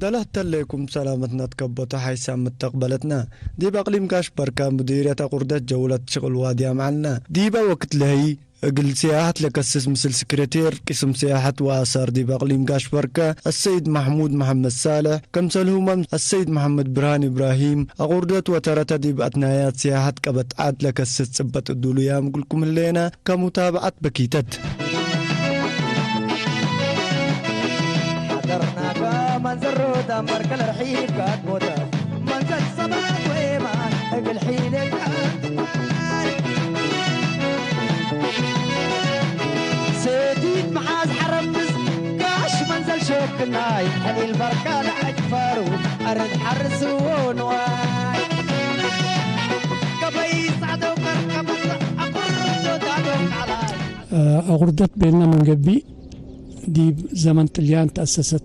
دلهت لكم سلامتنا تكبوتا حيسام متقبلتنا دي بقليم كاش بركة مديرية قردة جولة شغل وادية معنا ديبا وقت لهي اقل سياحة لكسس مثل سكرتير قسم سياحة وآثار دي بقليم كاش بركة السيد محمود محمد صالح كمثلهم السيد محمد برهان إبراهيم أقردة وترتا دي بأتنايات سياحة كبت عاد لكسس سبت الدولية مقولكم اللينا كمتابعة بكيتت منزل رودا مركل رحيل كات موتا منزل صباح ويمان اقل حيلك سيديد محاز حرمز كاش منزل شوك الناي هذه البركة لأجفارو أرد حرسون واي كبيس عدو كركب أقردو دادوك علاي أغردت بيننا من قبي دي زمن تليان تأسست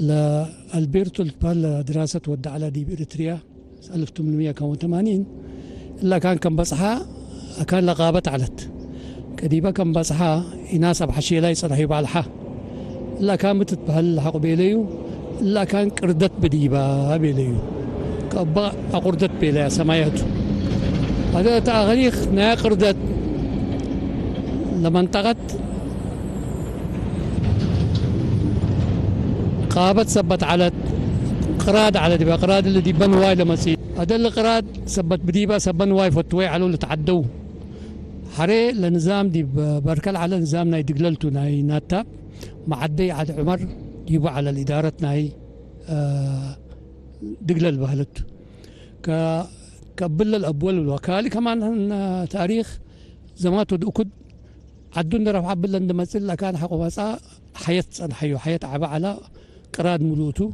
لألبرتو البال دراسة ودع على دي بإريتريا 1880 إلا كان بصحة كان لغابة علت كديبا كان بصحة يناسب حشيلا يصرحي بالحة إلا كان بتتبهل حق بيليو إلا كان قردت بديبا بيليو كأبا أقردت بيليا سماياتو هذا تأغريخ نا قردت لما انتقت قابت سبت على قراد على ديبا قراد اللي ديبان واي لما سي هذا اللي قراد سبت بديبا سبن واي فتوي على اللي تعدوا حري لنظام دي بركل على نظامنا يدقللتو ناي ناتاب معدي على عمر يبا على الإدارة ناي دقلل بهلت كقبل الأبوال والوكالة كمان تاريخ زمات ودقود عدون رفع بلن دمثل كان حقو مسا حياة حيو حياة عبا على قراد ملوتو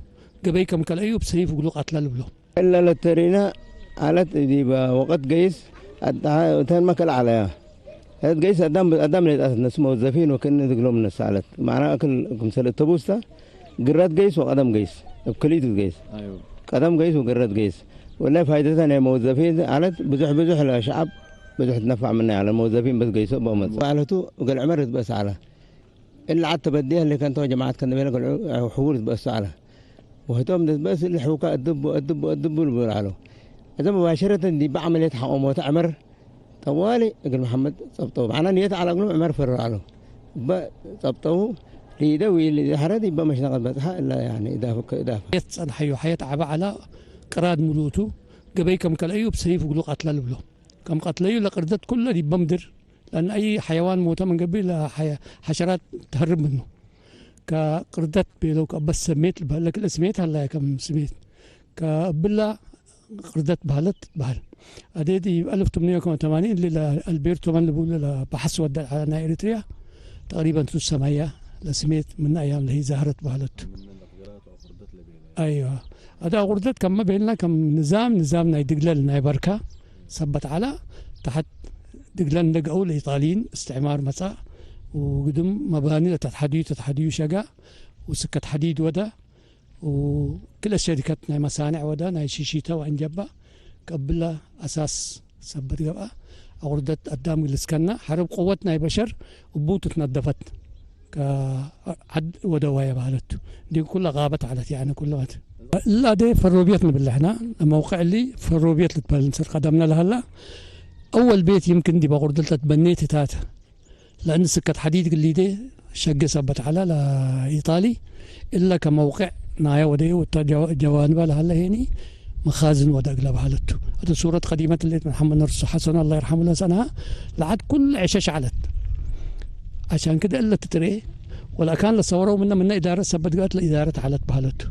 قبي كم كل أيوب سيف وقلو قتل البلو إلا لترينا على ديبا وقت قيس تان مكل عليها هاد قيس أدام ناس موظفين وكن يدقلوا من السالت معنا أكل كمثال التبوستا قراد قيس وقدم قيس بكليت قيس أيوه قدم قيس وقراد قيس ولا فائدتها أنا موظفين على بزح للشعب بزح تنفع مني على الموظفين بس قيسوا بأمد فعلتو وقال عمرت بس على اللي عاد تبديها اللي كانت جماعات كان بينك حوور بس على وهتوم بس اللي حوكا الدب على هذا مباشرة دي بعملية حقوم وتعمر طوالي قال محمد صبطوه معنا نيت على قلوب عمر فر على صبطوه ليدوي اللي حردي بمش نقد بس إلا يعني إضافة يتصل حيو حياة عبا على قراد ملوتو قبي كم كل أيوب سيف وقلو قتل البلو كم قتليو لقردت كله دي بمدر لأن أي حيوان موتى من قبل حشرات تهرب منه كقردت بيلو كبس سميت بهلك الاسميت هلا كم سميت كبلا قردت بهلت بهل أديدي 1880 اللي البيرتو من اللي بقول بحث ودع على إريتريا تقريبا 300 لسميت من أيام اللي هي زهرت بهلت أيوه هذا قردت كم بيننا كم نظامنا يدقلنا بركة ثبت على تحت دقلان دقوا الإيطاليين استعمار مساء وقدم مباني تتحديو شقا وسكة حديد ودا وكل الشركات ناي مصانع ودا ناي شيشيتا وعنجبا قبل أساس سبت قبا أوردت قدام الاسكنا حرب قوة ناي بشر وبوت تنظفت كعد ودوايا بالت دي كلها غابت على يعني كلها لا دي فروبيتنا بالله هنا الموقع اللي فروبيت اللي تبلنسر قدمنا لها لا أول بيت يمكن دي بقردلت تبنيت تاتا لأن سكة حديد اللي دي شق سبت على إيطالي إلا كموقع نايا ودي والجوانب لها هيني مخازن ودقلب حالته هذا صورة قديمة اللي محمد نرس حسن الله يرحمه الله سنها لعد كل عشاش علت عشان كده إلا تتريه ولا كان لصوروا منا إدارة سبت قالت لإدارة علت بحالته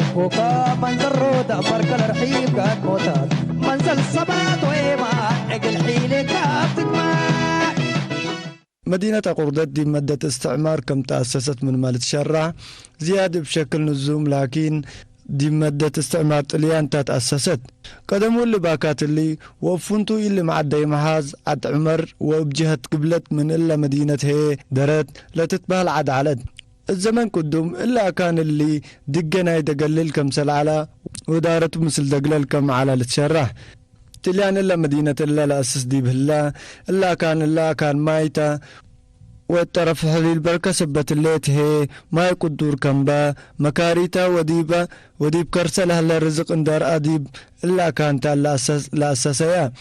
الكوكا منزل رودا مركل رحيل كات موتات منزل صبات ويما اقل حيلك كاتكما مدينة قردت دي مدة استعمار كم تأسست من مالت شرع زيادة بشكل نزوم لكن دي مدة استعمار طليان تأسست قدموا اللي باكات اللي وفنتو اللي معدي محاز عد عمر وبجهة قبلت من إلا مدينة هي درت لا تتبال عد علد الزمن قدوم إلا كان اللي دقنا يدقلل كم سلعلة ودارت مثل دقلل كم على لتشرح تليان إلا مدينة إلا لأسس دي بهلا إلا كان مايتا والطرف هذه البركة سبت الليت هي ما يقدر كمبا مكاريتا وديب كرسل هلا رزق اندار أديب إلا كانت الأساسية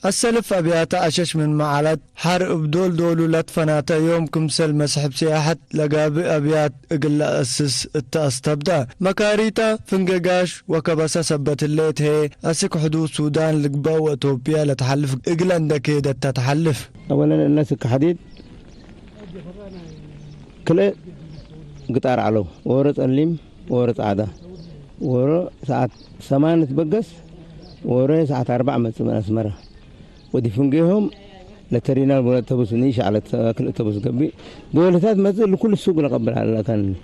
السلف أبيات أشش من معلت حرب دول لتفناتا يوم كمسل مسحب سياحة لقاب أبيات إقل أسس التأستبدا مكاريتا فنقاش وكبسا سبت الليت هي أسك حدود السودان لقبا وإثيوبيا لتحلف إقلندا كيدا تتحلف. أولا الناس كحديد كله قطار علو ورط الليم ورط عدا ورو ساعة 8 تبقس ورو ساعة 4 من أسمرة ودي فنجيهم لترينا التبوس نيش على كل التبوس قبي دولتات مثل كل السوق نقبل على كان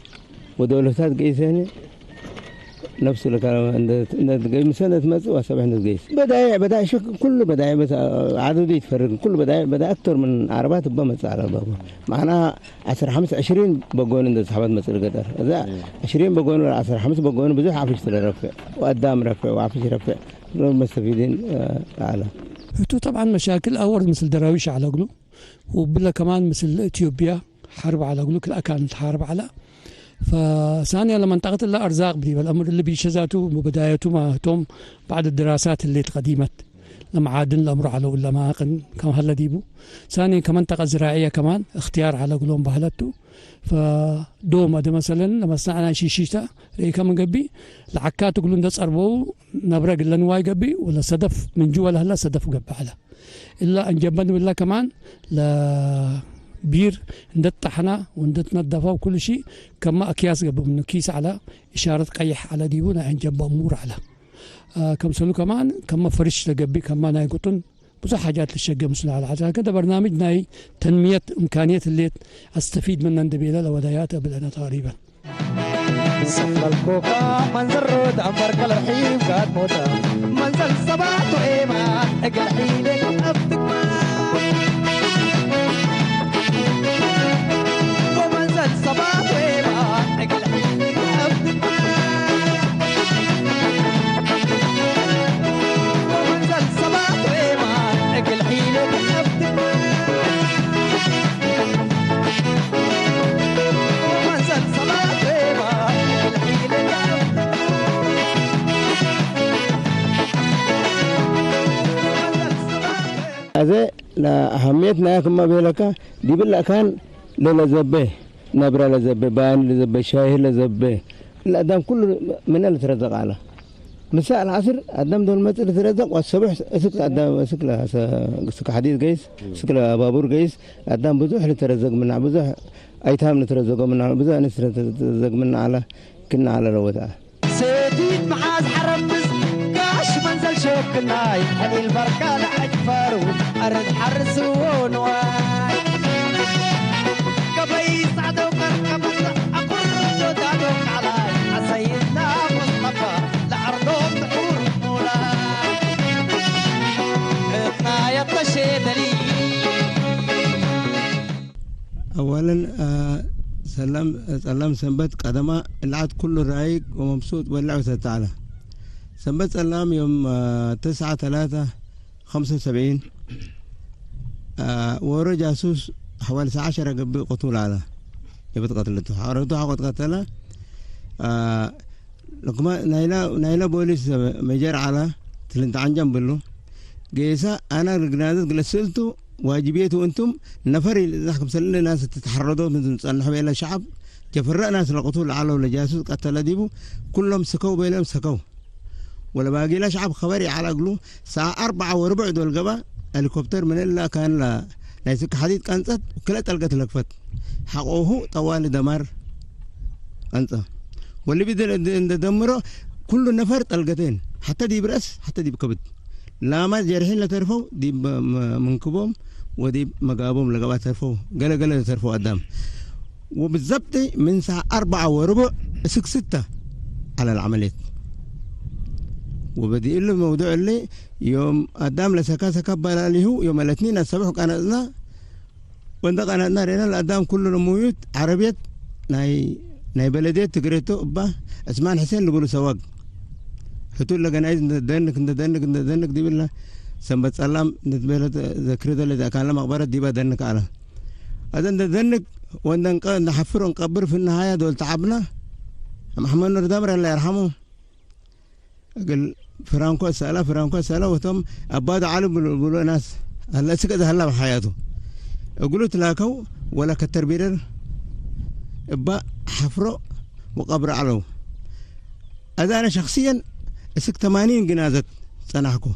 ودولتات قيساني نفس الكلام عند جاي مسنة مثل وسبع عند جيس بدايع شو كل بدايع بس عدد يتفرق كل بدايع أكثر من عربات بمثل على بابا معناها 20 بقون عند صحابات مثل قدر إذا 20 بقون ولا 15 بقون بزح عفش رفع وقدام رفع وعفش رفع المستفيدين أعلى. تو طبعا مشاكل أول مثل دراويش على قلو وبلا كمان مثل إثيوبيا حرب على قلو كلها كانت حرب على فثانيا لما انتقلت إلا أرزاق بدي الأمر اللي بيشزاته وبدايته ما توم بعد الدراسات اللي تقديمت لما عادن الأمر على ولا ما كم هلا ديبو ثانيا كمان منطقة زراعية كمان اختيار على قلوم بهلته فدوم هذا مثلا لما صنعنا شيشيتا ريكا من قبي العكات يقولون دس أربو نبرق إلا نواي قبي ولا صدف من جوا لهلا صدف قبي على إلا أن جبنا بالله كمان لا بير ندت طحنا وندت نظفه وكل شيء كما أكياس قبل من كيس على إشارة قيح على ديونا عن جنب أمور على كم سلو كمان كما فرش لقبي كما نايقطن بس حاجات للشقة مسلحة على عشان كده برنامج ناي تنمية إمكانية اللي أستفيد منها ندبيلة لودايات قبل تقريبا. صف الكوكا منزل رود عمر كل رحيم كاد موتا منزل صباط وإيمان أقل حيلك أفتك ومنزل صباط وإيمان أقل حيلك أفتك ومنزل صباط وإيمان أقل حيلك أفتك ومنزل صباط هذا لأهميتنا كما بيلك دي بالله كان للزبه نبرة لزبه بان لزبه شاهي لزبه الأدم كله من اللي ترزق على مساء العصر أدم دول مثل ترزق والصبح سك أدم سك حديد جيس سك بابور جيس أدم بزوح لترزق من بزوح أيتام لترزق من بزوح نترزق من على كنا على روتها سيديد محاز حرمز كاش منزل شوك ناي هني البركة لأجفر أرد حرسون واي قبي صعدوا مركبة أقرد ودادوك علاي عسيدنا مصطفى لأرضهم بحور مولاي إثنا يطشي دليل أولا سلام سنبت قدما العاد كله رايق ومبسوط واللعبة تعالى سنبت سلام يوم 9/3/75 ورا جاسوس حوالي 10 قبل قتول على يبت قتلته حارته قد قتله لقما نايلا بوليس مجر على تلنت عن جنب له جيسا أنا رجنادت جلسلته واجبيته أنتم نفري إذا سلنا ناس تتحرضوا من تصنحوا إلى شعب جفرنا ناس القتول على ولا جاسوس قتل ديبو كلهم سكوا بينهم سكوا ولا باقي لا شعب خبري على قلو ساعة 4:15 دول قبا هليكوبتر من إلا كان لا يسك حديد كانت وكلا تلقت لكفت حقوه طوال دمار أنت واللي بدنا ندمره كل نفر تلقتين حتى دي برأس حتى دي بكبد لا ما جرحين لا ترفوا دي منكبهم ودي مقابهم لقبا ترفوا قلا ترفوا قدام وبالضبط من ساعة 4:15 6 على العملية وبدي له موضوع اللي يوم قدام لسكا بلا اللي هو يوم الاثنين الصبح كان لنا وندق انا نار القدام كله موجود عربيه ناي بلدية تقريتو أبا عثمان حسين اللي بيقولوا سواق هتقول لك جنايز ندنك دي بالله سنبت سلام نتبيل ذكرته اللي كان لما أخبارات دي بدنك على هذا ندنك ونحفر ونقبر في النهاية دول تعبنا محمد نور دامر الله يرحمه قال فرانكو سأله وتم أباد عالم بيقولوا ناس هلا سكت هلا بحياته قلت لكو ولا كتر بيرر ابا حفره وقبر علو هذا انا شخصيا اسك 80 جنازه سنحكو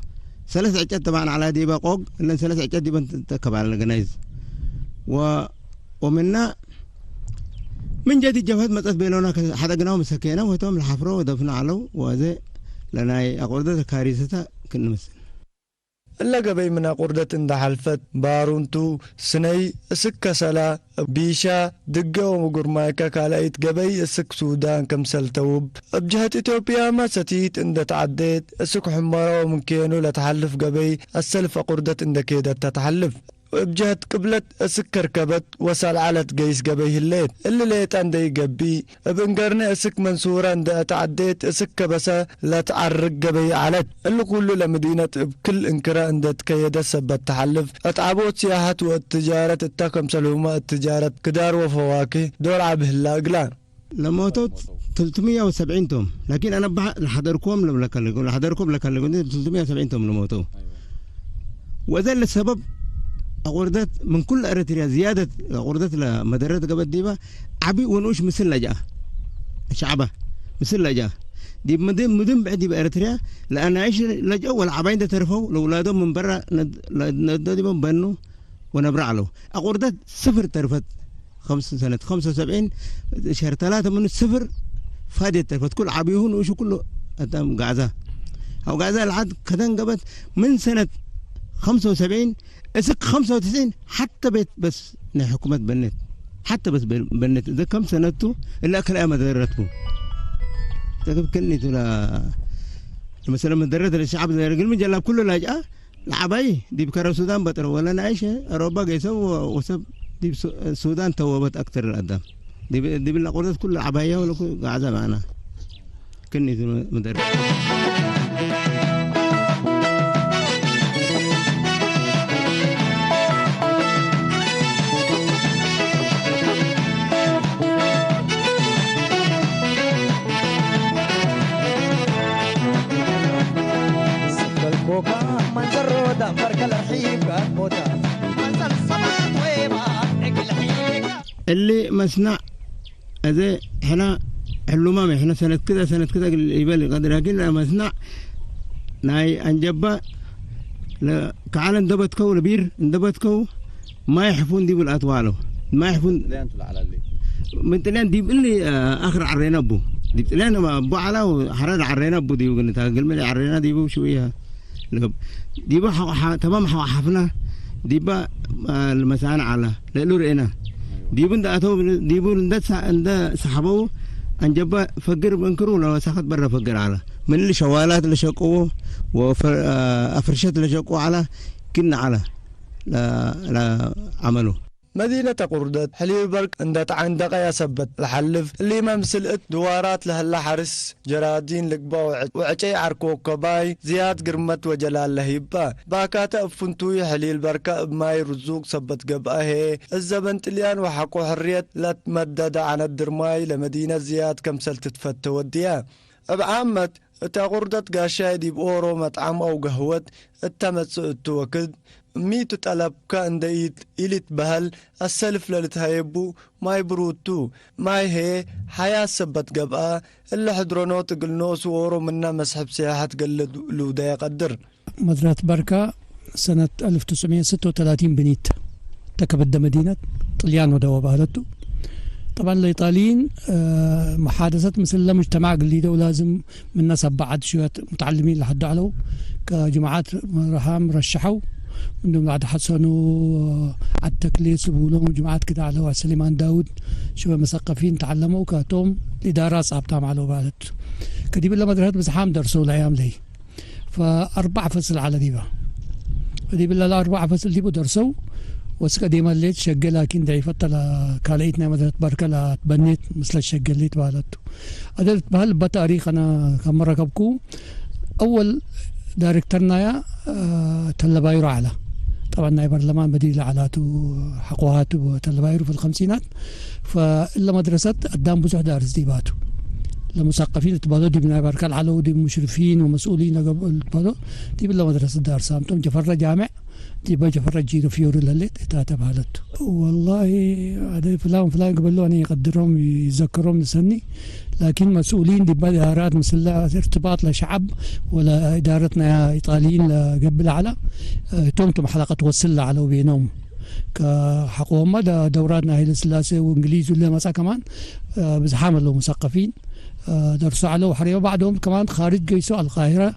3 عجات طبعا على ديبا قوق لان 3 عجات ديبا تركب على الجنايز ومنا من جديد جبهات متأت بيننا حدقناهم سكينه وتم الحفره ودفنا علو وهذا لنا اقول ذا كارثه كنا مثل اللقبي من قردة اندحلفت بارونتو سني اسك سلا بيشا دقا ومقرمايكا كالايت قبي اسك سودان كمسل توب بجهة اثيوبيا ما ستيت اند تعديت اسك حمارا وممكنو لتحلف قبي السلف قردة اند كيدة تتحلف بجهة قبلت اسك ركبت وسال علت قيس قبيه الليت اللي ليت عندي قبي بنقرنا اسك منصورة عند تعديت اسك بسا لا تعرق قبي علت اللي كله لمدينة بكل انكرا عند تكيدة سبت تحلف اتعبوت سياحة والتجارة التاكم سلومة التجارة كدار وفواكه دور عبه اللاقلان لما موتوت 370 توم لكن انا لحضركم لحضركم 370 توم لموتو وذا السبب أقردت من كل أريتريا زيادة أقردت لمدرات قبل ديبا عبي ونوش مثل لجأ شعبه مثل لجأ دي مدن بعد ديبا أريتريا لأن عيش لجأ والعباين ده ترفوا لأولادهم من برا نديبا بنو ونبرع له أقردت 0 ترفت 5 سنة 75 شهر 3 من 0 فادي ترفت كل عبيهون وشو كله أتام قعزة أو قعزة العاد كذا قبل من سنة 75 اسك 95 حتى بيت بس حكومة بنت حتى بس بنت ده كم سنته اللي أكل أيام درته تقول كني تلا مثلا من درت الشعب ده رجل من جلاب كله لاجأ العباي دي بكرة السودان بتر ولا نعيش أوروبا جيسوا وسب دي السودان توبت أكثر الأدم دي بالقردة كل عباية ولا كل قاعدة معنا كني مدرب منظر رودا بركة الرحيم قد موتا منظر الصبات ويبا الحيم اللي مسنع هذا احنا حلومامي احنا سنة كذا يبالي قدر لكن مسنع ناي انجبا كعال اندبتكو لبير اندبتكو ما يحفون دي بالأطواله ما يحفون من تلين دي اللي اخر عرينا ابو دي تلين ابو على وحرر عرينا ابو دي وقلنا تاقل من عرينا دي بو شويه ديبا تمام حفنا ديبا المسان على لألو رئينا ديبون دا أتو ديبون دا سحبو أنجبا فقر بنكرو لو ساخت برا فقر على من اللي شوالات اللي شقوه وأفرشات اللي شقوه على كنا على لا عملوا مدينة قردة حليب برك اندت عندك يا سبت الحلف اللي ما مسلقت دوارات لهلا حرس جرادين لقبا وعجي عركو كباي زياد قرمت وجلال لهيبا باكاتا افنتوي حليل بركة بماي رزوق سبت قباه الزبن تليان وحقو حريت لا تمدد عن الدرماي لمدينة زياد كمسل تتفت وديا بعامت اتا قردة قاشاي دي بأورو مطعم او قهوت التمتسؤت وكد ميتو طلب كان دايت إليت بهل السلف للتهيبو ماي بروتو ماي هي حياة سبت قبقى اللي حدرونوت قلنوس وورو منا مسحب سياحة قلد لو دا يقدر مدرات بركة سنة 1936 بنيت تكبد مدينة طليان ودوا بهلتو طبعا الإيطاليين محادثة مثل مجتمع قليدة ولازم من ناس بعد شوية متعلمين لحد علو كجماعات رهام رشحوا منهم بعد حسنوا على التكليس وبولهم جماعات كده على سليمان داود شوية مثقفين تعلموا كاتهم إدارات صعبتهم على بعدت كديب الله مدرسة بزحام درسوا الأيام لي ف4 فصل على ديبا كديب الله 4 فصل ديبو درسوا وسك ديما الليت شقل لكن ضعيفت كاليتنا مثلا بركة لا تبنيت مثل الشقل اللي تبالته هذا بهال بتاريخ أنا كم مرة كبكو أول دايركترنا يا تلبايرو على طبعا نائب برلمان بديل علاته حقوهاته تلبايرو في الخمسينات فإلا مدرسة قدام بزح دارس ديباته لمثقفين تبادو دي بناء بركة العلو دي مشرفين ومسؤولين قبل تبادو دي بالله مدرسة دار سامتم جفر جامع دي بجفر جيرو فيوري لليت تاتا بهالت والله هذا فلان قبل له أن يقدرهم يذكرهم لسني لكن مسؤولين دي إدارات مثل ارتباط لشعب ولا إدارتنا إيطاليين قبل على تمتم حلقة توصل على بينهم كحقوهم ما دوراتنا هي السلاسة وإنجليز ولا مسا كمان بزحام له مثقفين درسوا على وحريوا بعدهم كمان خارج جيسوا القاهرة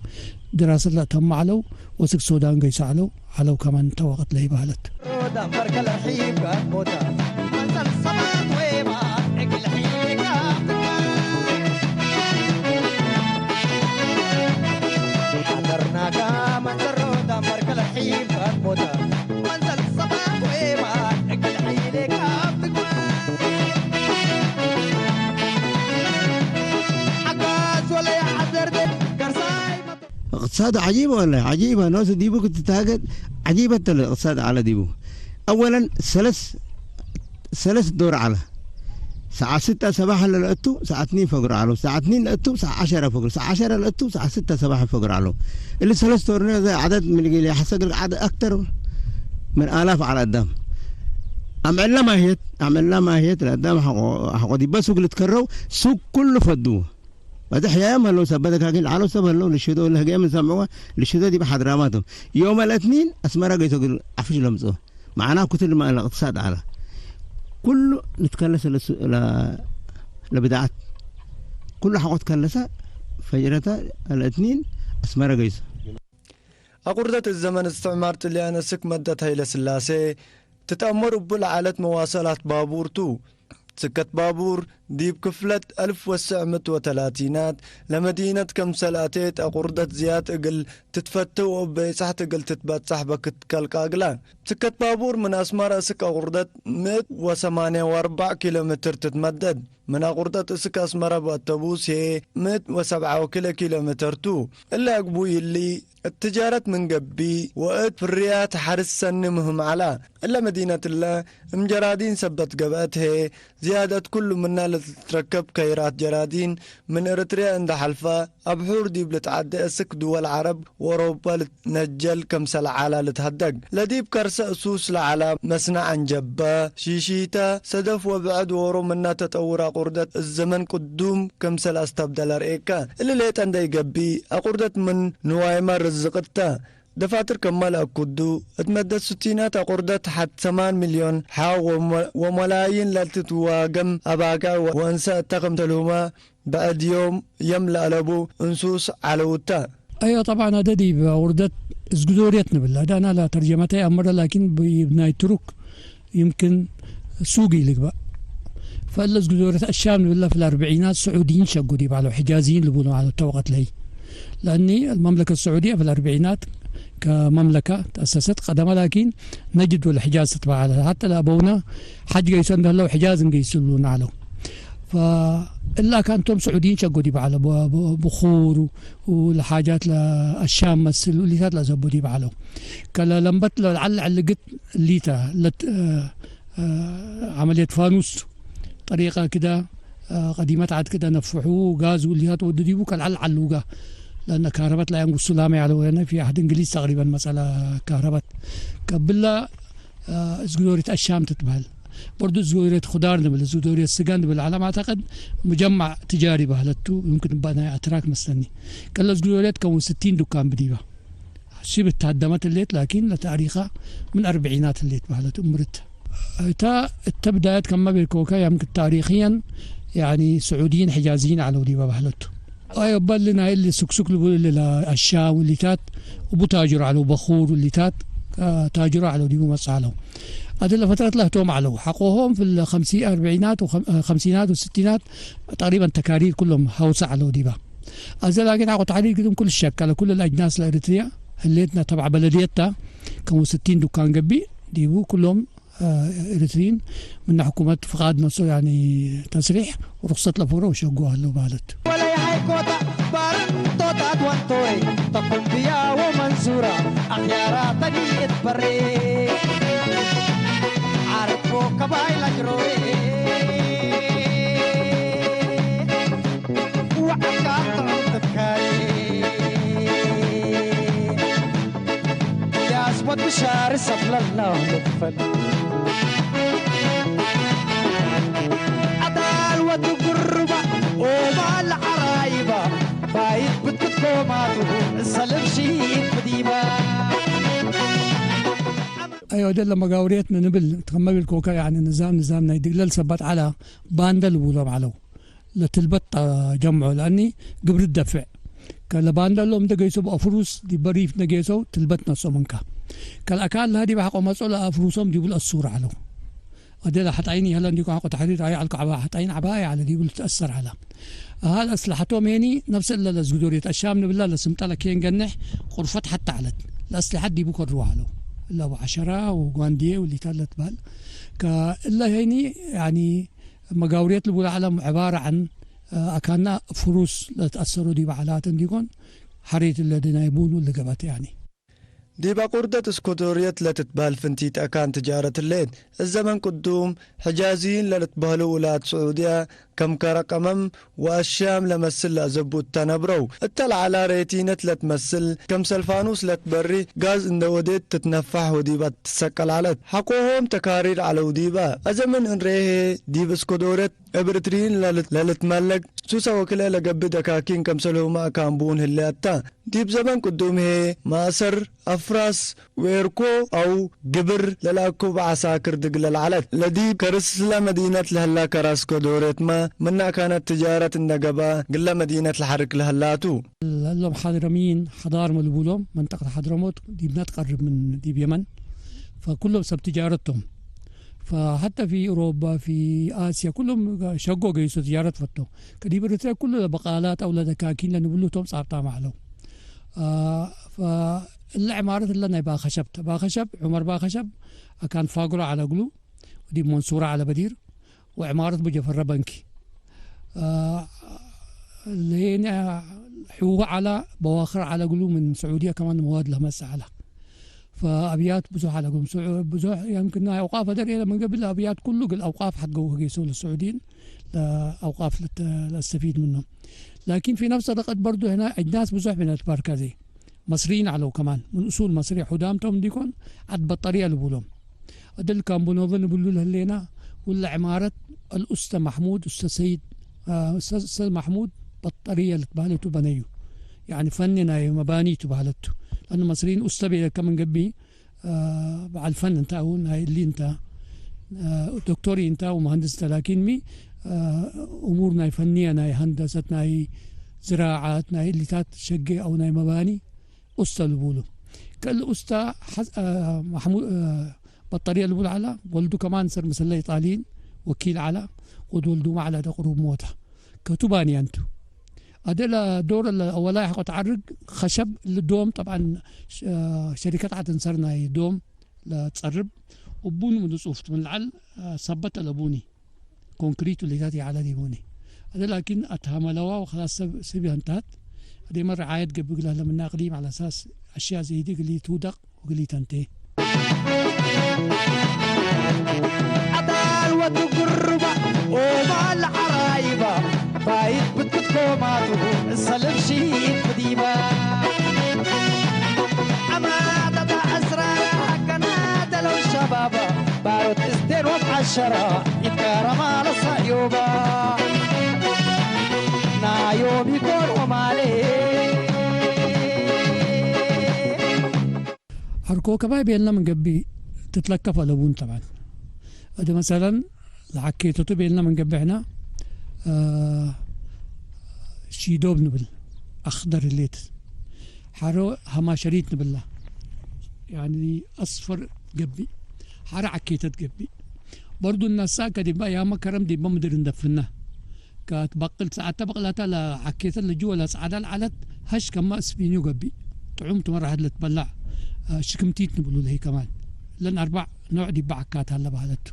دراسة لا تم على وسك السودان جيسوا على كمان توقت لي بهالت اقتصاد عجيبة ولا عجيبة ناس ديبو كنت تاجد عجيبة الاقتصاد على ديبو أولا ثلاث دور على ساعة 6 صباحا للأتو ساعة 2 فجر على ساعة 2 للأتو ساعة 10 فجر ساعة 10 للأتو ساعة 6 صباحا فجر على اللي ثلاث دور زي عدد من اللي حسق عدد أكثر من آلاف على قدام عملنا ماهية لقدام حق دي بس سوق اللي تكرروا سوق كله فدوه بعد حياة ما لو سبتك هاكين على سبب لو للشدو اللي هجيم سمعوه للشدو دي بحضراماتهم يوم الاثنين أسمرا جاي تقول عفش لمزه معناه كتير ما الاقتصاد على كله نتكلس لبدعات كل حقوق تكلسة فجرتها الاثنين أسمرا جاي أقردة الزمن استعمارت اللي أنا سك مدت هاي لسلاسة تتأمر بالعالة مواصلات بابورتو سكت بابور ديب كفلت 1930 لمدينة كمسلاتيت أقردت زيات اقل تتفتو بيسحت اقل تتبات صحبك كالقاقلان سكت بابور من أسمار اسك أقردت 184 كيلومتر تتمدد من أقردت اسك أسمار بأتبوس هي 107 كيلومتر تو إلا أقبوي اللي التجارة من قبي وقت في الريات حرس سن مهم على إلا مدينة الله مجرادين سبت قباتها زيادة كل منا لتتركب كيرات جرادين من إريتريا عند حلفة أبحور ديب لتعدي أسك دول العرب وأوروبا لتنجل كمسل على لتهدق لديب كرس أسوس لعلى مسنع جبا شيشيتا صدف وبعد ورو منا تطور أقردت الزمن قدوم كمسل أستبدل رئيكا اللي ليت عندي قبي أقردت من نوايمة رزقتا دفاتر كمال أكدو اتمدت ستينات أقردت حد 8 مليون وملايين لتتواقم أباقا وانسا تقم تلوما بعد يوم يملأ لبو انسوس على وطا أيوة طبعا هذا دي بأقردت ازقدوريتنا بالله ده أنا لا ترجمتها أمرا لكن بناي ترك يمكن سوقي لك بقى فإلا ازقدوريت الشام بالله في الأربعينات سعوديين شقوا دي بعلو حجازيين لبولو على التوقت لي لأني المملكة السعودية في الأربعينات كمملكة تأسست قدمها لكن نجد والحجاز تتبع لها حتى لأبونا حج يسون له وحجاز يسلون عليه فإلا كانتم سعوديين شقوا دي بعلى بخور والحاجات للشام مسل اللي لا زبوا دي بعلو كلا لمبت لعل قد الليتا عملية فانوس طريقة كده قديمة عاد كده نفحوه غاز واللي هات وديبو كالعل علوقة لأن كهربات لا ينقص سلامي على وين في أحد إنجليز تقريبا مسألة كهربات قبل زجورة الشام تتبهل برضو زجورة خضار نبل زجورة السجان نبل على ما أعتقد مجمع تجاري بهلتو يمكن بنا أتراك مستني كلا زجورة كون 60 دكان بديبة شبه تهدمت الليت لكن لتاريخها من أربعينات الليت بهلتو مرت تا التبدأت كما بالكوكا يمكن تاريخيا يعني سعوديين حجازيين على وديبة بهلتو أيوة بلنا اللي سكسك الشام واللي تات وبتاجر على بخور واللي تات تاجر على وديبة مصالهم هذه الفترات له توم على حقوهم في الخمسين أربعينات وخمسينات والستينات تقريبا تكارير كلهم هوسع على وديبة لكن عقد عليه كلهم كل الشك على كل الأجناس الأريتريا اللي تبع بلديتها كانوا 60 دكان قبي ديبو كلهم إريتريين من حكومة فقاد نصو يعني تسريح ورخصة لفورة وشقوها له بالت ولا يحيكوتا بارنتوتا دوانتوري تقوم بيا ومنصورة أخياراتني اتبري عارفو كبايل أجروي وعكات تذكاري يا أسود بشار سفل الله لطفل عدال وتقربة وما العرايبة فايد بتكوماتو السلم شيء بديبة أيوة ده لما قاوريتنا نبل تخمل الكوكا يعني نظامنا يدقلل سبت على باندل وولم علو لتلبت جمعه لأني قبل الدفع كلا باندل لهم دقيسو بأفروس دي بريف نقيسو تلبت نصو منكا كالأكال هذه بحقو مسؤولة أفروسهم دي الصورة علو أديلا حتعيني هلا ديكو حقو تحرير على الكعبة حتعين عباية على دي تأثر على هذا أسلحتهم هني نفس اللي لزقدورية الشام بالله لسمتها كين جنح غرفت حتى علت الأسلحة دي بكر روح له إلا وعشرة وغواندية واللي تالت بال كإلا هني يعني مقاوريات اللي العالم عبارة عن أكان فروس لا تأثروا دي بعلات ديكون حريت الذين يبون واللي قبت يعني ديبا قردة اسكوتوريت لتتبال فنتيت أكان تجارة الليل الزمن قدوم حجازين لتبالو ولاد سعودية كم كرقمم والشام لمسل لأزبو التنبرو التل على ريتينة لتمسل كم سلفانوس لتبري غاز اندوديت تتنفح وديبا تسكال علت حقوهم تكارير على وديبا أزمن انريه ديب اسكوتوريت ابرترين للتملك سوسا وكلا لقبي دكاكين كم سلوما كامبون هلياتا ديب زمن قدوم هي ماسر أفراس ويركو أو قبر للاكو بعساكر دقل العلت لديب كرسلا مدينة لهلا كراسكو دورت ما منا كانت تجارة النقبة قلا مدينة الحرك لهلاتو لهم حضرمين حضار ملبولهم منطقة حضرموت دي بنتقرب من ديب يمن فكلهم سب تجارتهم فحتى في أوروبا في آسيا كلهم شقوا قيسوا تجارة فتو كدي بريتريا كل بقالات أو لدكاكين لنبلوتهم صارتا معلو فالعمارة اللي أنا باخشب عمر باخشب كان فاقرة على قلو ودي منصورة على بدير وعمارة بجفر بنكي اللي هنا حوبة على بواخر على قلو من سعودية كمان مواد لها مسألة فأبيات بزوح على قلو بزوح يمكن أوقاف دري من قبل أبيات كله قل أوقاف حق قيسوا للسعوديين أوقاف لأستفيد منهم لكن في نفس الوقت برضو هنا الناس بزوح من البركازي مصريين علو كمان من أصول مصرية حدامتهم ديكون عد بالطريقة اللي بقولهم أدل كان بنوظن بقولوا لها اللينا ولا عمارة الأستاذ محمود أستاذ سيد أستاذ محمود بالطريقة اللي تبهلته بنيو يعني فننا مباني تبهلته لأن المصريين أستاذ كمان قبي على الفن انت هاي اللي انت دكتوري انت ومهندس لكن مي أمورنا فنية ناي هندستنا هي زراعاتنا هي اللي تات شقة أو ناي مباني أستاذ اللي بقوله كالأستاذ محمود بالطريقة اللي بقول على ولده كمان صار مثل إيطاليين وكيل على ولده ما على قروب موتها كتباني أنتو هذا دور الأولى حق تعرق خشب الدوم طبعا شركات عتنصرنا دوم لا تسرب وبون من صوفت من العل صبت الأبوني كونكريت اللي تاتي على ديبوني هذا لكن أتهملوا وخلاص سبيها انتهت هذه مرة عايد قبل لها من ناقليم على أساس أشياء زي دي اللي تودق واللي تنتهي عدال وتقربة ومع العرايبة فايد بتكوماتو السلم شيء بديبة أما تدع أسرار حقنا دلو الشبابة باروت استين وبعشرة يتكارم على الصيوبة نايوم يكون ومالي حركو كباي بيننا من قبي تتلكف الأبون طبعا هذا مثلا العكيتو بيننا من قبي هنا شيدوب نبل أخضر الليت حارو هما شريط نبلا يعني أصفر قبي حارة عكيتت قبي برضو الناس كدي بقى يا ما كرم دي بمدر ندفنا كات بقل ساعات بقلتها لا عكيتت اللي جوا لا سعادة العلت هش كما اسبينيو قبي تعوم تمر هاد لتبلع شكمتيت نقولوا له كمان لأن 4 نوع دي بعكات هلا بهالته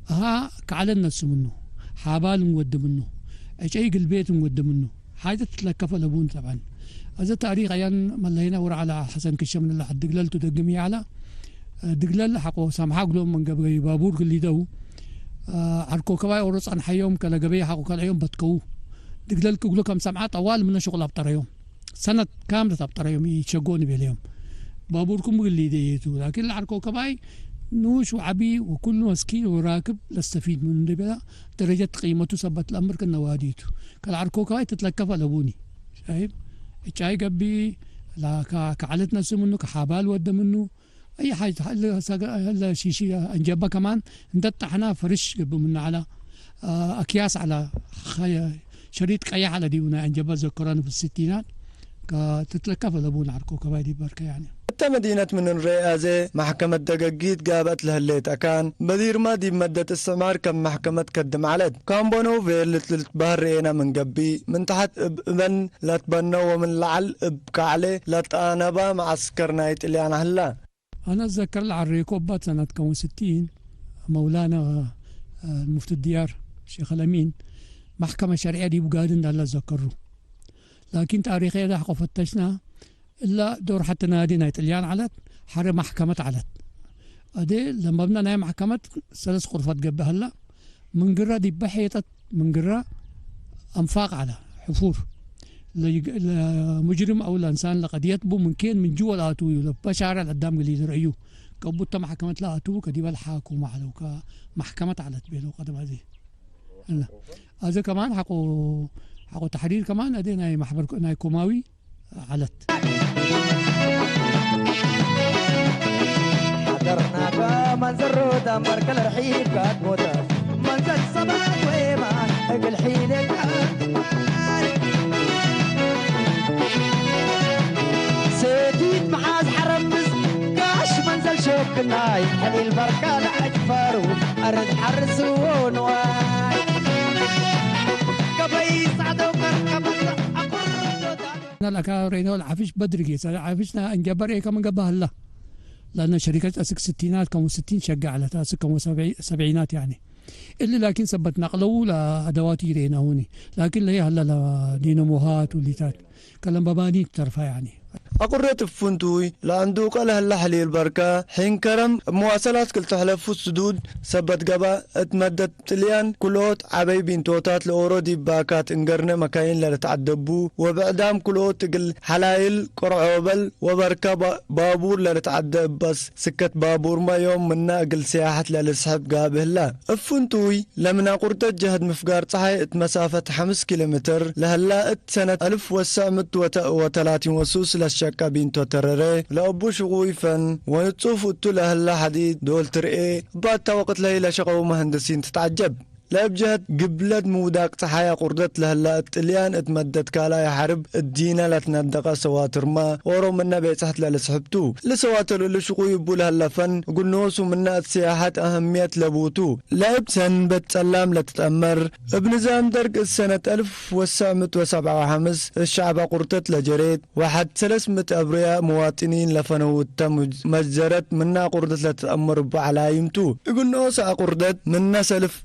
ها كعلنا منه حابال مود منه اي البيت مود منه حاجه تتلكف لابون طبعا هذا تاريخ ايان ملينا ور على حسن كشم من لحد دقلل تدقمي على دقلل حقو سامحا قلوم من قبل بابور اللي دو عركو كواي ورص عن حيوم كلا قبي حقو كلا يوم بتكو دقلل كقولو كم سمعة طوال من شغل ابطر يوم سنة كاملة ابطر يوم يشقوني باليوم بابوركم اللي ديتو لكن العركو كواي نوش وعبي وكل مسكين وراكب لستفيد من بلا درجة قيمته سبت الأمر كالنواديته كالعركو كواي تتلكف لابوني شايف الشاي قبي لا كعلت نفسه منه كحابال ود منه اي حاجه هلا شيء انجبها كمان ندت احنا فرش قبل من على اكياس على شريط قيا على ديونا انجبها ذكرنا في الستينات كتتلكف لابون عركو كبايدي بركه يعني حتى مدينة من الرئاسة محكمة دقاقيت قابت لهالليت أكان بدير ما دي مدة استعمار كم محكمة كدم علد كان بونو فير لتبهر رينا من قبي من تحت ابن لا تبنو ومن لعل ابكعلي لا تانبا معسكر نايت اللي أنا هلا أنا أتذكر العريكوبات سنة 60 مولانا المفتي الديار الشيخ الأمين محكمة شرعية دي بقادن لا أتذكره لكن تاريخيا ده حقو فتشنا إلا دور حتى نادي نايت اليان علت حر محكمة علت أدي لما بنا ناي محكمة 3 غرفات قبل هلا من قرة دي بحيطة من قرة أنفاق على حفور لمجرم أو الإنسان لقد يطبو من كين من جوا الآتو يلبى شارع القدام قليل رأيو كبوت محكمة الآتو كديب الحاكم على كمحكمة علت بيلو قدم هذه هذا كمان حقو تحرير كمان أدي ناي محبر ناي كوماوي علت حضرناك منزل دمر كل رحيب قد موتى منزل صبات وإيمان اقل حيلك سيديد محاز حرمز كاش منزل شوك الناي حلي البركة لعجفر أرد حرسون واي قبيس عدو كركبت أنا لك رينو العفش بدري عفشنا انجبر إيه كمان قبل هلا لأن شركة أسك ستينات كانوا 60 شقة على أسك كانوا سبعينات يعني اللي لكن سبت نقلوا لأدوات رينا هوني لكن اللي هلا ديناموهات وليتات كلام بباني ترفع يعني أقرت فنتوي لأندو قال هلا حلي البركة حين كرم مواصلات كل تحلف السدود سبت قبا اتمدت تليان كلوت عبي بنتوتات لأورودي باكات انقرنا مكاين لتعدبو وبعدام كلوت تقل حلايل قرعوبل وبركة بابور لتعدب بس سكت بابور ما يوم منا قل سياحة للسحب قابه لا فنتوي لمن أقرت جهد مفقار صحي مسافة 5 كيلومتر لهلا سنة 1930 وسوس للشكا بنتو ترري لأبو شغويفا ونتصوف له هلا حديد دول ترئي بعد وقت ليلة شغو مهندسين تتعجب لأبجهد قبلت موداك صحايا قردت لهلا التليان اتمدت كالا يحرب الدينة لتندقى سواتر ما ورو منا بيتحت لسحبتو لسواتر اللي شغو يبو لهلا فن قلنوسو منا السياحات أهمية لبوتو لأب سن بتسلام لتتأمر ابن زام درق السنة 1957 الشعب قردت لجريد 300 أبرياء مواطنين لفنو مجزرت منا قردت لتتأمر بعلايمتو قلنوس قردت منا سلف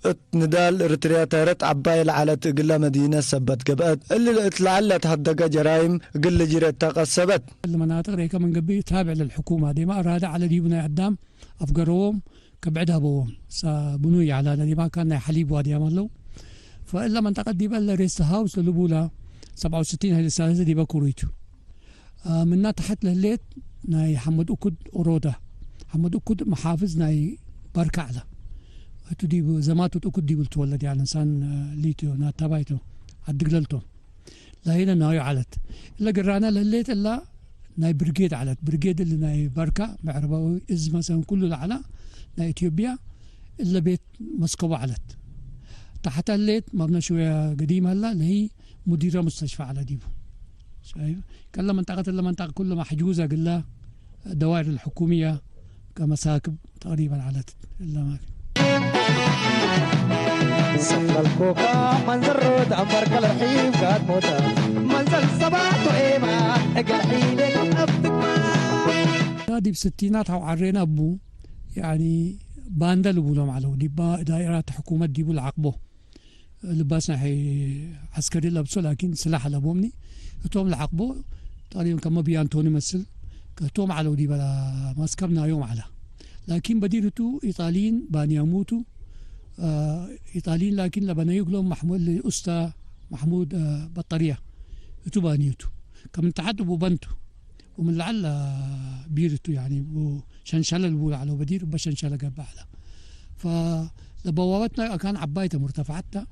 دال إريتريا تارت عباي على تقل مدينة سبت قبات اللي اتلعلت هدقة جرائم قل جيرت تقسبت المناطق ريكا من قبي تابع للحكومة دي ما أراد على ديبنا قدام أفقروهم كبعدها بوهم سبنوي على دي ما كان حليب وادي عملو فإلا منطقة ديبا اللي ريست هاوس للبولا 67 هذه السنة ديبا كوريتو منا تحت لليت ناي حمد أكد أورودة حمد أكد محافظ ناي بركعلة تديب زماتو تأكد ديب التولد يعني إنسان ليتو ناتبايتو عدقللتو لا هنا ناي علت إلا قرانا لليت إلا ناي برقيد علت برقيد اللي ناي بركة معرباوي إز مثلا كله العلا ناي إثيوبيا إلا بيت مسكوبة علت تحت الليت مبنى شوية قديمة هلا اللي هي مديرة مستشفى على ديبو شايف كلا منطقة كلها محجوزة قلها دوائر الحكومية كمساكب تقريبا علت إلا ما صف الكوكا منزل رود عمر كل رحيب قد موتى منزل صبات وإيمان اقل حيلك أفتك ما هذه بستينات أو عرينا أبو يعني باندل بولهم على ديبا دائرة حكومة ديبو العقبه لباسنا حي عسكري لبسوا لكن سلاح لبومني توم العقبه تقريبا كما بيان توني مثل توم على ديبا ماسكبنا يوم على لكن بديرتو ايطاليين بان يموتوا ايطاليين لكن لبنا يقولون محمود الاستا محمود بطاريه تبانيتو كم تعدوا بنتو ومن لعل بيرتو يعني شنشله البول على بدير بشنشله قبع على فلبوابتنا كان عبايته مرتفعتها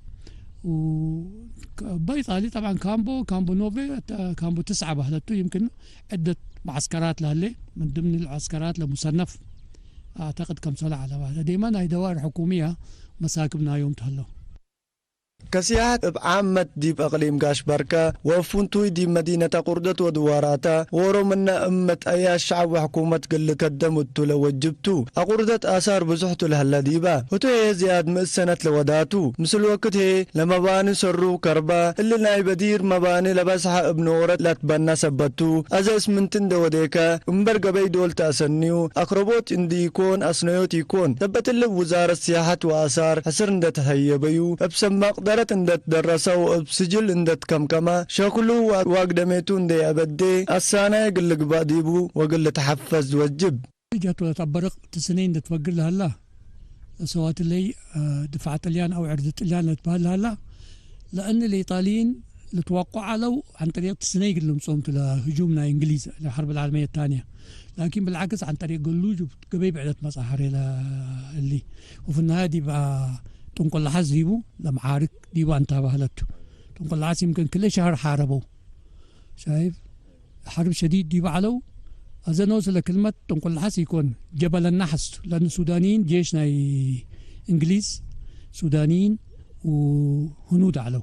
وبايطالي طبعا كامبو نوفي كامبو 9 بهلته يمكن عده معسكرات لهاللي من ضمن العسكرات لمصنف اعتقد كم صلى على بعض دائما هي دوائر حكوميه مساكبنا يوم تهلو كسياحة بعامة ديب أقليم قاش بركة وفنتوي ديب مدينة قردة ودواراتا ورو منا أمة أي الشعب وحكومة قل كدمت لو وجبتو أقردة آثار بزحتو لهلا ديبا هتو هي زياد مئسنة لوداتو مثل وقت هي لمباني سرو كربا اللي ناي بدير مباني لبسحة ابن ورد لاتبنا سبتو أزاس منتن دوديكا امبر قبي دول تأسنيو أقربوت اندي يكون أسنيوت يكون ثبت اللي وزارة سياحة وآثار حسر اندت هيبيو ابسم مقدرة اندت درسو بسجل اندت كمكما شاكلو واقدميتو اندي أبدي السانة يقل قباديبو وقل تحفز وجب جاتو تبرق تسنين تفقر لها الله سوات اللي دفعت اليان أو عرضت اليان لتبهل لها الله لأن الإيطاليين لتوقع له عن طريق تسنين قلهم صومت لهجومنا إنجليز للحرب العالمية الثانية لكن بالعكس عن طريق قلوج قبيب عدة مصاحر اللي وفي النهاية دي بقى تنقل لحظ ديبو لمعارك ديبو انتبه لته تنقل لحظ يمكن كل شهر حاربوا شايف حرب شديد ديبو علو إذا نوصل لكلمة تنقل لحظ يكون جبل النحس لأن السودانيين جيشنا إنجليز سودانيين وهنود علو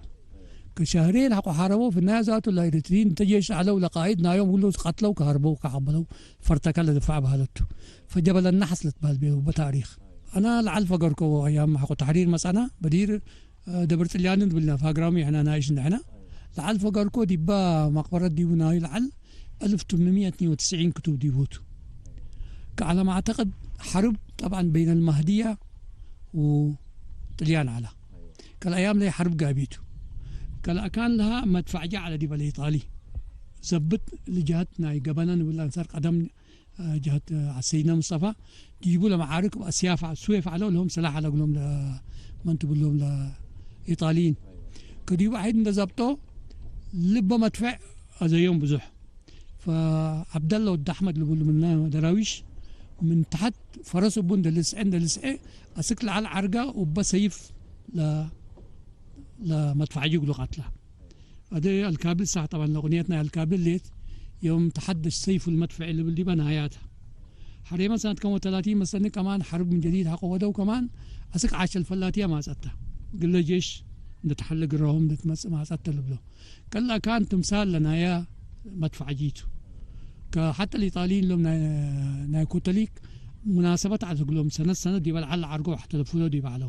كشهرين حقوا حاربوا في النهاية ذاته الإريتريين تجيش علو لقائدنا يوم كله قتلوا كهربوا كعبلوا فرتكل دفاع بهالته فجبل النحس لتبال بيه بتاريخ أنا لعل فقركو أيام حقو تحرير مسأنا بدير دبرت اليانن بالنا فاقرامي احنا نايش نحنا لعل فقركو ديبا مقبرة ديبوناي لعل 1892 كتب ديبوتو على ما أعتقد حرب طبعا بين المهدية وطليان على كالأيام لي حرب قابيتو كان لها مدفعجة على ديبا الإيطالي زبط لجهتنا قبلنا ولا نصر قدم جهة سيدنا مصطفى يجيبوا له معارك وأسياف سويف على لهم سلاح على لهم منتب لهم لإيطاليين كدي واحد نزبطه لبا مدفع هذا يوم بزح فعبد الله ود أحمد اللي بيقولوا مننا دراويش من تحت فرسه بند لسعة أسكل على العرقة وبسيف لمدفع يقولوا قتله هذا الكابل صح طبعا أغنيتنا الكابل ليت يوم تحدث سيف المدفع اللي باللي بنهاياتها حريما سنة 30 مثلا كمان حرب من جديد حقوده وكمان أسك عاش الفلاتية ما سأتها قل له جيش نتحلق الرهم ما سأتها لبلو كلا كان تمثال لنا يا مدفع جيتو حتى الإيطاليين لهم نايكوتليك مناسبة عزق لهم سنة دي بالعل عرقو حتى لفولو دي بعلو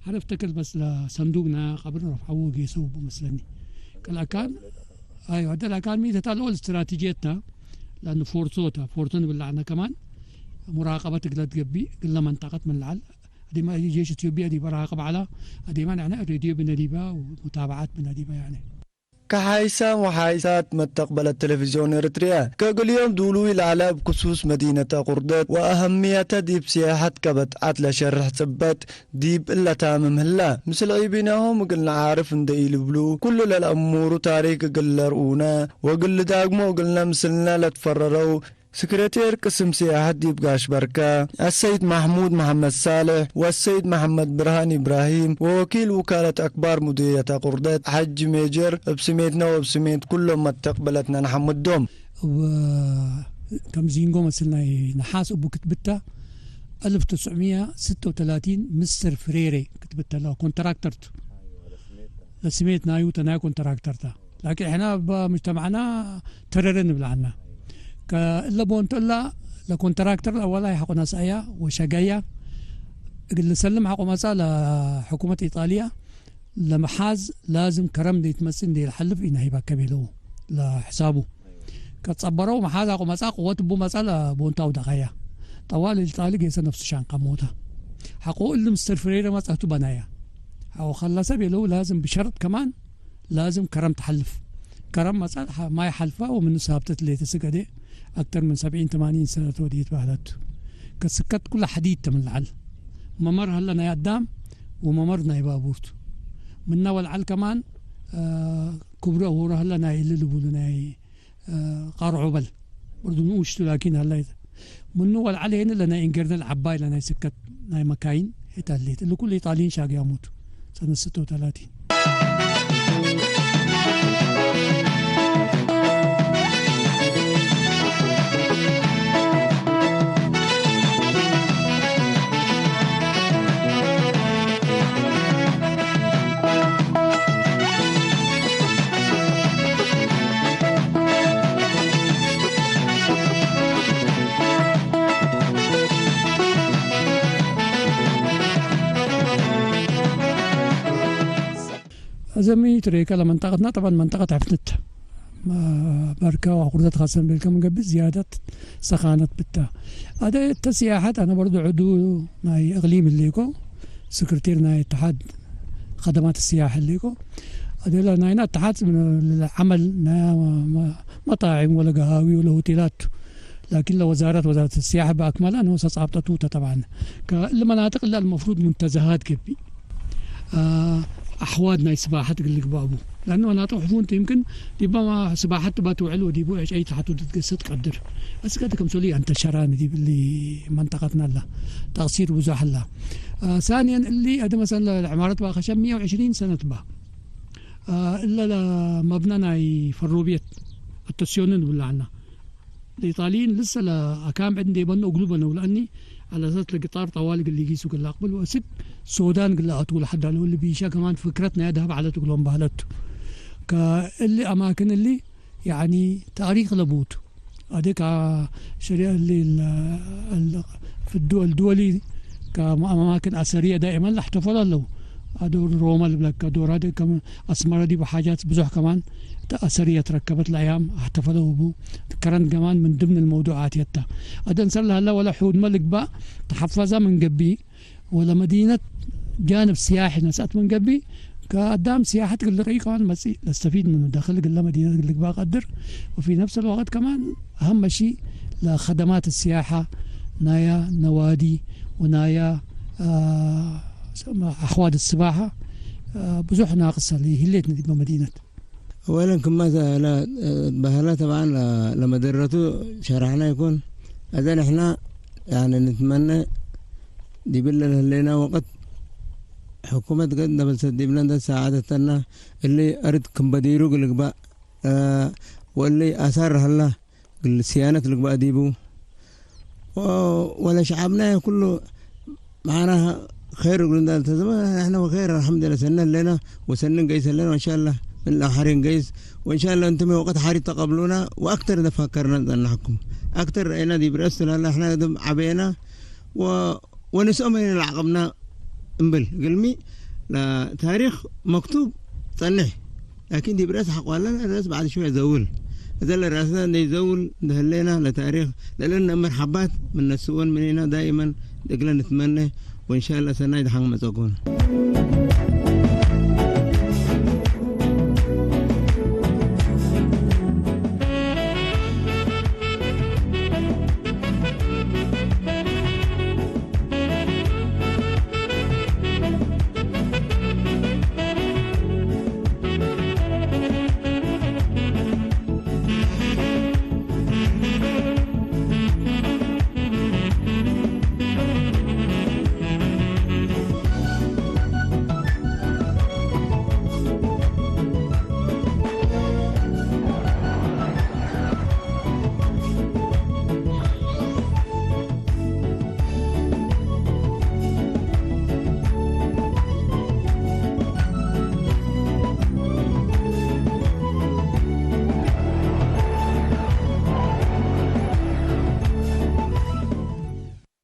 عرفتكل بس لصندوقنا قبرنا رفعوه قيسوه مثلني كلا كان ايوه هذا كان ميزه الاول استراتيجيتنا لانه فورتون باللعنه كمان مراقبتك لا تقبي قلنا منطقه من العل هذه ما جيش اثيوبيا دي براقب على هذه ما يعني راديو بنديبه ومتابعات بنديبه يعني كحايسان وحايسات متقبل التلفزيون إريتريا كقول يوم دولوي العلا بخصوص مدينة قردة وأهمية ديب سياحة كبت عتل شرح ثبت ديب إلا تامم هلا مثل عيبينهم قلنا عارف اندئي لبلو كل للأمور تاريخ قل رؤونا وقل داقمو قلنا مثلنا لتفرروا سكرتير قسم سياحة ديب قاش بركة السيد محمود محمد صالح والسيد محمد برهان إبراهيم ووكيل وكالة أكبار مديرية قردة حج ميجر بسميتنا وبسميت كلهم متقبلتنا نحمد دوم كم زينغو مثلنا نحاس أبو كتبتها 1936 مستر فريري كتبتها له كونتراكترت لسميتنا يوتنا كونتراكترتا لكن احنا بمجتمعنا تررن بلعنا كإلا بونت إلا لكونتراكتر الأولى يحقوا نسايا وشقايا اللي سلم حقوا مسألة حكومة إيطاليا لمحاز لازم كرم دي يتمثل دي الحلف إنه يبقى كبيلو لحسابه كتصبروا محاز حقوا مسألة قوات بو مسألة بونتاو دقايا طوال الإيطالي جيسا نفس شان قموتا حقوق اللي مسترفريرا ما تأتو بنايا أو خلصا بيلو لازم بشرط كمان لازم كرم تحلف كرم مثلا ما يحلفه ومن سابتت اللي تسقدي أكثر من 70-80 سنة وديت بعدت كسكت كل حديد من العل ممر هلا ناي قدام وممر ناي بابورت من نوال عل كمان كبره ورا هلا ناي اللي بقولوا ناي قارعوبل برضو نوشتو لكن هلا من نوال عل هنا لنا إنجرد العباي لنا سكت ناي مكاين إيطاليت اللي كل إيطاليين شاق يموتوا سنة 36 زمي تريكا لمنطقتنا طبعا منطقة عفنت بركة وعقردة خاصة بالكم قبل زيادة سخانة بتا هذا التسياحات أنا برضو عضو ناي إقليم الليكو سكرتير ناي اتحاد خدمات السياحة الليكو هذا ناينا اتحاد من العمل مطاعم ولا قهاوي ولا هوتيلات لكن لو وزارة السياحة بأكملها أنه صعبت توتا طبعا المناطق اللي المفروض منتزهات كبي أحوادنا سباحات اللي قبابو لأنه أنا أطرح فونت يمكن ديبا ما سباحات تباتو علو ديبو إيش أي تحتو تتقصد قدر بس كده كم سولي أنت شران دي اللي منطقتنا له تقصير وزاح الله ثانيا اللي هذا مثلا العمارات بقى خشب 120 سنة بقى إلا مبنى فروبيت التسيونين ولا عنا الإيطاليين لسه أكام عندي بنو قلوبنا ولأني على أساس القطار طوال اللي يقيسوا قال أقبل وست سودان قال أطول حد على اللي بيشا كمان فكرتنا يذهب على تقولون بهلته كاللي أماكن اللي يعني تاريخ لبوت هذيك شريعة اللي في الدول الدولي كأماكن أثرية دائما احتفظوا له هدول روما البلاك هدول هذه كمان أسمرة دي بحاجات بزح كمان أثرية تركبت الأيام احتفظوا به كرن كمان من ضمن الموضوعات يتا هذا نسأل هلا ولا حود ملك بقى تحفظها من قبي ولا مدينة جانب سياحي نسأت من قبي كقدام سياحة قل رأي كمان مسي نستفيد منه داخل قل مدينة قل بقى قدر وفي نفس الوقت كمان أهم شيء لخدمات السياحة نايا نوادي ونايا أحواد السباحة بزح ناقصة اللي هليتنا دي بمدينة أولا كما بهلا طبعا لما درته شرحنا يكون أذن إحنا يعني نتمنى دي بالله لنا وقت حكومة قد نبل سدي بلند ساعدتنا اللي أرد كم بديرو قلق بقى واللي أثار هلا قل سيانة قلق بقى ديبو ولا شعبنا كله معنا خير قلنا احنا وخير الحمد لله سنة لنا وسنة قيس لنا وإن شاء الله من الآخرين قيس وإن شاء الله أنتم وقت حاري تقبلونا وأكثر فكرنا أن نحكم أكثر رأينا دي برأسنا احنا عبينا ونسأل من العقبنا انبل قلمي لا تاريخ مكتوب صنح لكن دي برأس حق ولا الناس بعد شوية زول هذا الرأسنا يزول دهلنا لتاريخ لأن مرحبات من السؤال مننا دائما نتمنى وإن شاء الله سنة حق ما تكون